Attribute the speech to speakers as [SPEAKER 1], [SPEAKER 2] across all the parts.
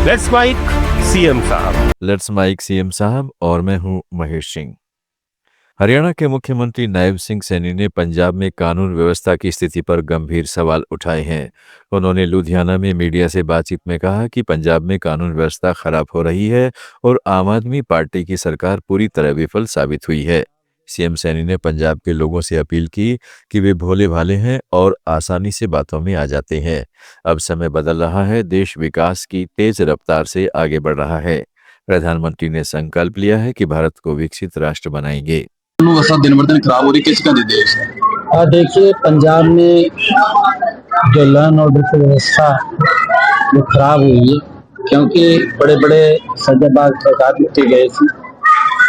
[SPEAKER 1] Let's mic CM साहब।
[SPEAKER 2] Let's mic CM साहब और मैं हूं महेश सिंह। हरियाणा के मुख्यमंत्री नायब सिंह सैनी ने पंजाब में कानून व्यवस्था की स्थिति पर गंभीर सवाल उठाए हैं। उन्होंने लुधियाना में मीडिया से बातचीत में कहा कि पंजाब में कानून व्यवस्था खराब हो रही है और आम आदमी पार्टी की सरकार पूरी तरह विफल साबित हुई है। सीएम सैनी ने पंजाब के लोगों से अपील की कि वे भोले भाले हैं और आसानी से बातों में आ जाते हैं। अब समय बदल रहा है, देश विकास की तेज रफ्तार से आगे बढ़ रहा है। प्रधानमंत्री ने संकल्प लिया है कि भारत को विकसित राष्ट्र बनाएंगे।
[SPEAKER 3] व्यवस्था दिन ब दिन खराब हो रही, किसका निर्देश है?
[SPEAKER 4] देखिए, पंजाब में जो लॉ एंड ऑर्डर की व्यवस्था वो खराब हुई है, क्योंकि बड़े बड़े सजाबाज सरकार दिए गए थे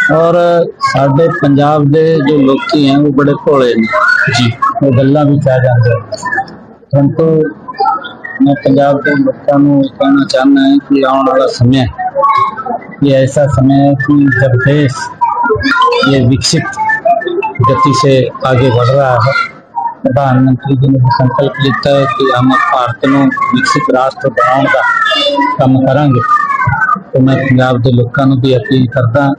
[SPEAKER 4] और साढ़े पंजाब के जो लोग हैं वो बड़े भोले ने जी, वो गल्ला भी चाह जाते हैं। परंतु मैं पंजाब के लोगों को कहना चाहना है कि आने वाला समय ये ऐसा समय है कि जब देश ये विकसित गति से आगे बढ़ रहा है, प्रधानमंत्री जी ने संकल्प लिया है कि हम भारत को विकसित राष्ट्र बनाने का काम करेंगे। तो मैं पंजाब के लोगों को भी अपील करता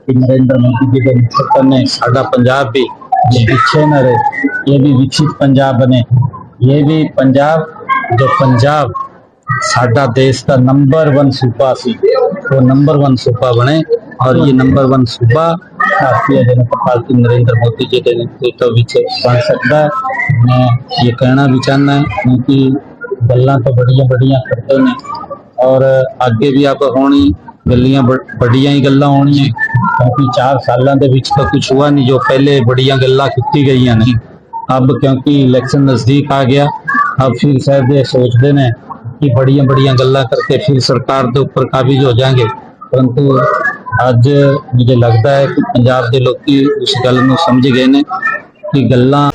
[SPEAKER 4] कि नरेंद्र मोदी जी के नेतृत्व में साडा पंजाब भी पीछे न रहे, ये भी विकसित पंजाब बने। ये भी पंजाब साडा देश का नंबर 1 सूबा सी, वो नंबर 1 सूबा बने और ये नंबर 1 सूबा भारतीय जनता पार्टी नरेंद्र मोदी जी के नेतृत्व बन सकता है। मैं ये कहना भी चाहना है क्योंकि गल्लां तो बड़िया करते हैं और आगे भी आप होनी गलियां बड़िया ही गल्लां होनी है, क्योंकि 4 सालों के बीच तो कुछ हुआ नहीं जो पहले बड़िया गल्लां की गई हैं। अब क्योंकि इलेक्शन नजदीक आ गया, अब फिर शायद ये सोचते हैं कि बड़िया गल्लां करके फिर सरकार के ऊपर काबिज हो जाएंगे। परंतु आज मुझे लगता है कि पंजाब के लोग उस गल को समझ गए ने कि गल्लां।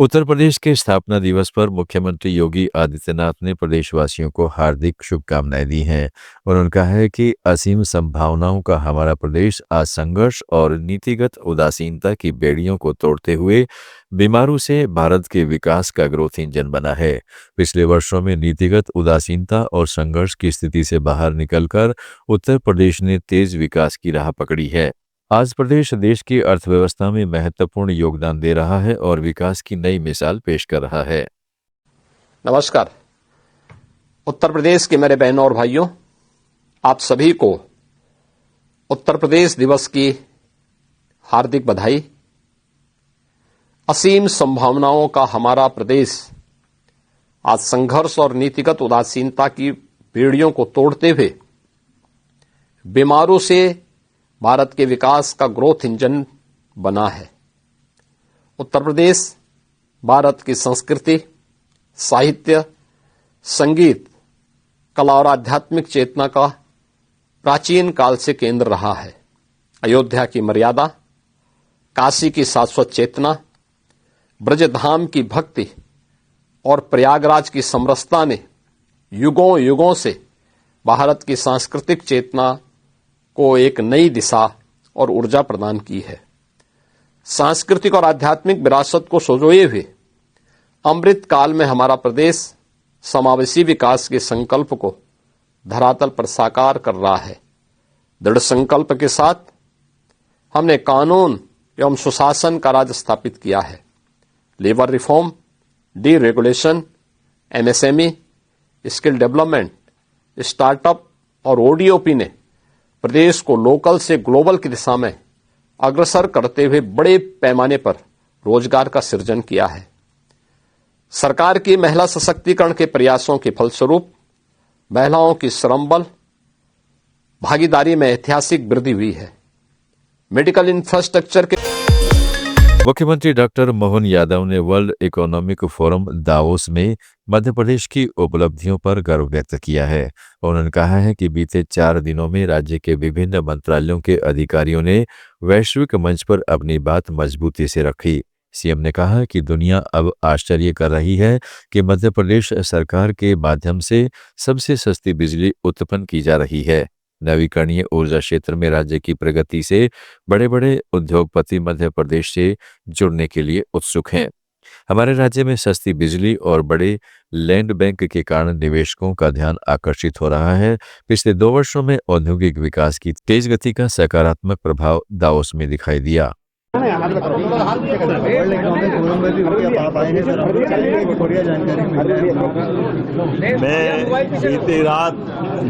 [SPEAKER 2] उत्तर प्रदेश के स्थापना दिवस पर मुख्यमंत्री योगी आदित्यनाथ ने प्रदेशवासियों को हार्दिक शुभकामनाएं दी हैं। उन्होंने कहा है कि असीम संभावनाओं का हमारा प्रदेश आज संघर्ष और नीतिगत उदासीनता की बेड़ियों को तोड़ते हुए बीमारू से भारत के विकास का ग्रोथ इंजन बना है। पिछले वर्षों में नीतिगत उदासीनता और संघर्ष की स्थिति से बाहर निकलकर उत्तर प्रदेश ने तेज विकास की राह पकड़ी है। आज प्रदेश देश की अर्थव्यवस्था में महत्वपूर्ण योगदान दे रहा है और विकास की नई मिसाल पेश कर रहा है।
[SPEAKER 5] नमस्कार। उत्तर प्रदेश के मेरे बहनों और भाइयों, आप सभी को उत्तर प्रदेश दिवस की हार्दिक बधाई। असीम संभावनाओं का हमारा प्रदेश आज संघर्ष और नीतिगत उदासीनता की बेड़ियों को तोड़ते हुए बीमारों से भारत के विकास का ग्रोथ इंजन बना है। उत्तर प्रदेश भारत की संस्कृति, साहित्य, संगीत, कला और आध्यात्मिक चेतना का प्राचीन काल से केंद्र रहा है। अयोध्या की मर्यादा, काशी की शाश्वत चेतना, ब्रजधाम की भक्ति और प्रयागराज की समरसता ने युगों युगों से भारत की सांस्कृतिक चेतना को एक नई दिशा और ऊर्जा प्रदान की है। सांस्कृतिक और आध्यात्मिक विरासत को संजोए हुए अमृत काल में हमारा प्रदेश समावेशी विकास के संकल्प को धरातल पर साकार कर रहा है। दृढ़ संकल्प के साथ हमने कानून एवं सुशासन का राज स्थापित किया है। Labour reform, deregulation, MSME, skill development, startup और ओडीओपी ने प्रदेश को लोकल से ग्लोबल की दिशा में अग्रसर करते हुए बड़े पैमाने पर रोजगार का सृजन किया है। सरकार की महिला सशक्तिकरण के प्रयासों के फलस्वरूप महिलाओं की श्रम बल भागीदारी में ऐतिहासिक वृद्धि हुई है। मेडिकल इंफ्रास्ट्रक्चर के
[SPEAKER 2] मुख्यमंत्री डॉक्टर मोहन यादव ने वर्ल्ड इकोनॉमिक फोरम दावोस में मध्य प्रदेश की उपलब्धियों पर गर्व व्यक्त किया है। उन्होंने कहा है कि बीते 4 दिनों में राज्य के विभिन्न मंत्रालयों के अधिकारियों ने वैश्विक मंच पर अपनी बात मजबूती से रखी। सीएम ने कहा कि दुनिया अब आश्चर्य कर रही है कि मध्य प्रदेश सरकार के माध्यम से सबसे सस्ती बिजली उत्पन्न की जा रही है। नवीकरणीय ऊर्जा क्षेत्र में राज्य की प्रगति से बड़े बड़े उद्योगपति मध्य प्रदेश से जुड़ने के लिए उत्सुक हैं। हमारे राज्य में सस्ती बिजली और बड़े लैंड बैंक के कारण निवेशकों का ध्यान आकर्षित हो रहा है। पिछले 2 वर्षों में औद्योगिक विकास की तेज गति का सकारात्मक प्रभाव दावोस में दिखाई दिया।
[SPEAKER 6] मैं बीती रात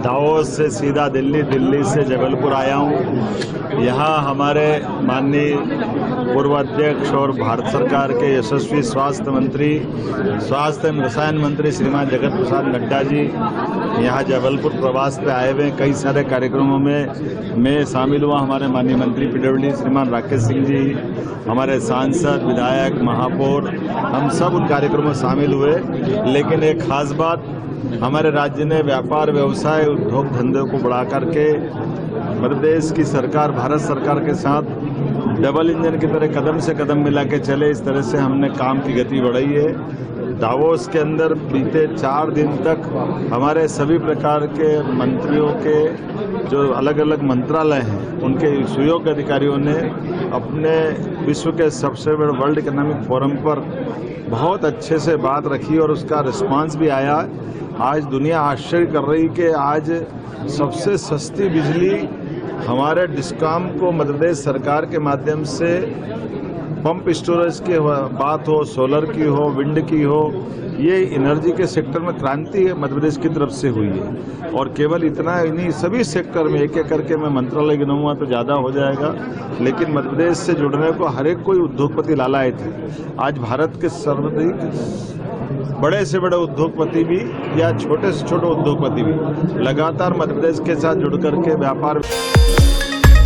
[SPEAKER 6] दावोस से सीधा दिल्ली से जबलपुर आया हूँ। यहाँ हमारे माननीय पूर्व अध्यक्ष और भारत सरकार के यशस्वी स्वास्थ्य एवं रसायन मंत्री श्रीमान जगत प्रसाद नड्डा जी यहाँ जबलपुर प्रवास पे आए हुए। कई सारे कार्यक्रमों में मैं शामिल हुआ। हमारे माननीय मंत्री पीडब्ल्यूडी श्रीमान राकेश सिंह जी, हमारे सांसद, विधायक, महापौर, हम सब उन कार्यक्रमों में शामिल हुए। लेकिन एक खास बात, हमारे राज्य ने व्यापार, व्यवसाय, उद्योग धंधे को बढ़ा करके मध्य प्रदेश की सरकार, भारत सरकार के साथ डबल इंजन की तरह कदम से कदम मिला के चले, इस तरह से हमने काम की गति बढ़ाई है। दावोस के अंदर बीते 4 दिन तक हमारे सभी प्रकार के मंत्रियों के जो अलग अलग मंत्रालय हैं, उनके सुयोग्य अधिकारियों ने अपने विश्व के सबसे बड़े वर्ल्ड इकोनॉमिक फोरम पर बहुत अच्छे से बात रखी और उसका रिस्पांस भी आया। आज दुनिया आश्चर्य कर रही कि आज सबसे सस्ती बिजली हमारे डिस्कॉम को मध्य प्रदेश सरकार के माध्यम से पंप स्टोरेज की बात हो, सोलर की हो, विंड की हो, ये एनर्जी के सेक्टर में क्रांति मध्य प्रदेश की तरफ से हुई है। और केवल इतना ही नहीं, सभी सेक्टर में एक एक करके मैं मंत्रालय गिनाऊंगा तो ज़्यादा हो जाएगा, लेकिन मध्य प्रदेश से जुड़ने को हर एक कोई उद्योगपति लालाए थे। आज भारत के सर्वाधिक बड़े से बड़े उद्योगपति भी या छोटे से छोटे उद्योगपति भी लगातार मध्य प्रदेश के साथ जुड़ करके व्यापार।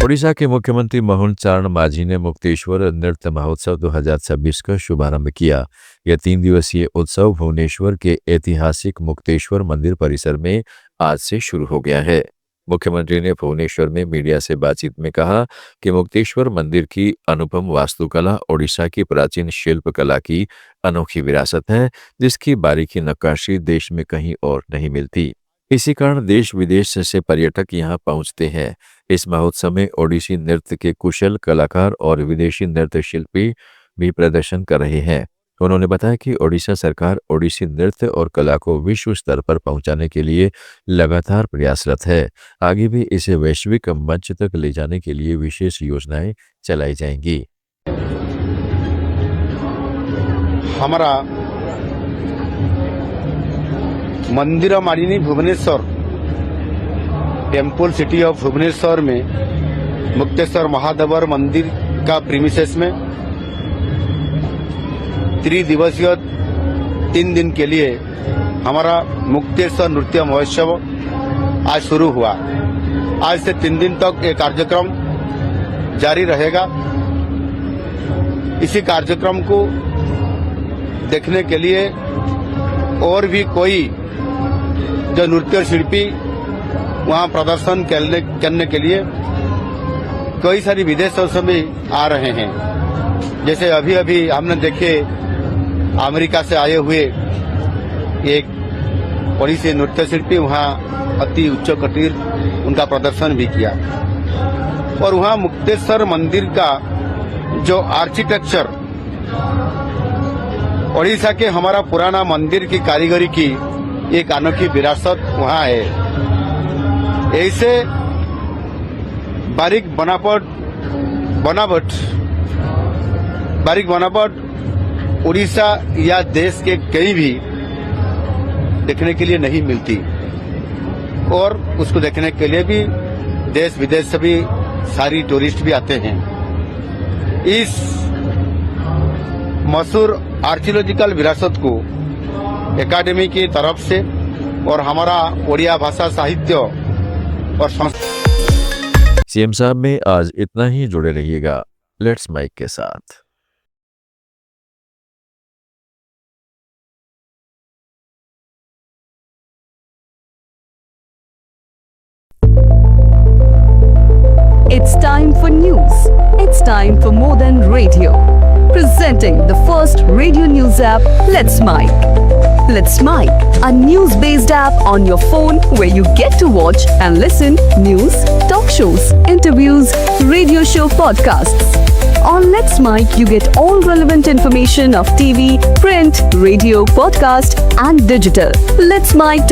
[SPEAKER 2] ओडिशा के मुख्यमंत्री मोहन चारण मांझी ने मुक्तेश्वर नृत्य महोत्सव 2026 का शुभारंभ किया। यह 3 दिवसीय उत्सव भुवनेश्वर के ऐतिहासिक मुक्तेश्वर मंदिर परिसर में आज से शुरू हो गया है। मुख्यमंत्री ने भुवनेश्वर में मीडिया से बातचीत में कहा कि मुक्तेश्वर मंदिर की अनुपम वास्तुकला ओडिशा की प्राचीन शिल्पकला की अनोखी विरासत है, जिसकी बारीकी नक्काशी देश में कहीं और नहीं मिलती। इसी कारण देश विदेश से पर्यटक यहाँ पहुँचते हैं। इस महोत्सव में ओडिसी नृत्य के कुशल कलाकार और विदेशी नृत्य शिल्पी भी प्रदर्शन कर रहे हैं। उन्होंने बताया कि ओडिशा सरकार ओडिसी नृत्य और कला को विश्व स्तर पर पहुंचाने के लिए लगातार प्रयासरत है। आगे भी इसे वैश्विक मंच तक ले जाने के लिए विशेष योजनाएं चलाई जाएंगी।
[SPEAKER 7] हमारा मंदिर Malini Bhubaneswar temple city of Bhubaneswar में मुक्तेश्वर महादेवर मंदिर का प्रीमिसेस में 3 दिवसीय 3 दिन के लिए हमारा मुक्तेश्वर नृत्य महोत्सव आज शुरू हुआ। आज से 3 दिन तक ये कार्यक्रम जारी रहेगा। इसी कार्यक्रम को देखने के लिए और भी कोई जो नृत्य शिल्पी वहाँ प्रदर्शन करने के लिए कई सारी विदेशों से भी आ रहे हैं। जैसे अभी अभी हमने देखे अमेरिका से आए हुए एक ओडिसी नृत्य शिल्पी वहाँ अति उच्च कटीर उनका प्रदर्शन भी किया। और वहाँ मुक्तेश्वर मंदिर का जो आर्किटेक्चर ओडिशा के हमारा पुराना मंदिर की कारीगरी की एक अनोखी विरासत वहाँ है। ऐसे बारीक बनावट उड़ीसा या देश के कहीं भी देखने के लिए नहीं मिलती और उसको देखने के लिए भी देश विदेश से भी सारी टूरिस्ट भी आते हैं। इस मशहूर आर्कियोलॉजिकल विरासत को एकेडमी की तरफ से और हमारा ओडिया भाषा साहित्य और
[SPEAKER 2] सीएम साहब में आज इतना ही। जुड़े रहिएगा लेट्स माइक के साथ।
[SPEAKER 8] It's time for news. It's time for more than radio. Presenting the first radio news app, Let's Mic. Let's Mic, a news-based app on your phone where you get to watch and listen news, talk shows, interviews, radio show podcasts. On Let's Mic, you get all relevant information of TV, print, radio, podcast, and digital. Let's Mic.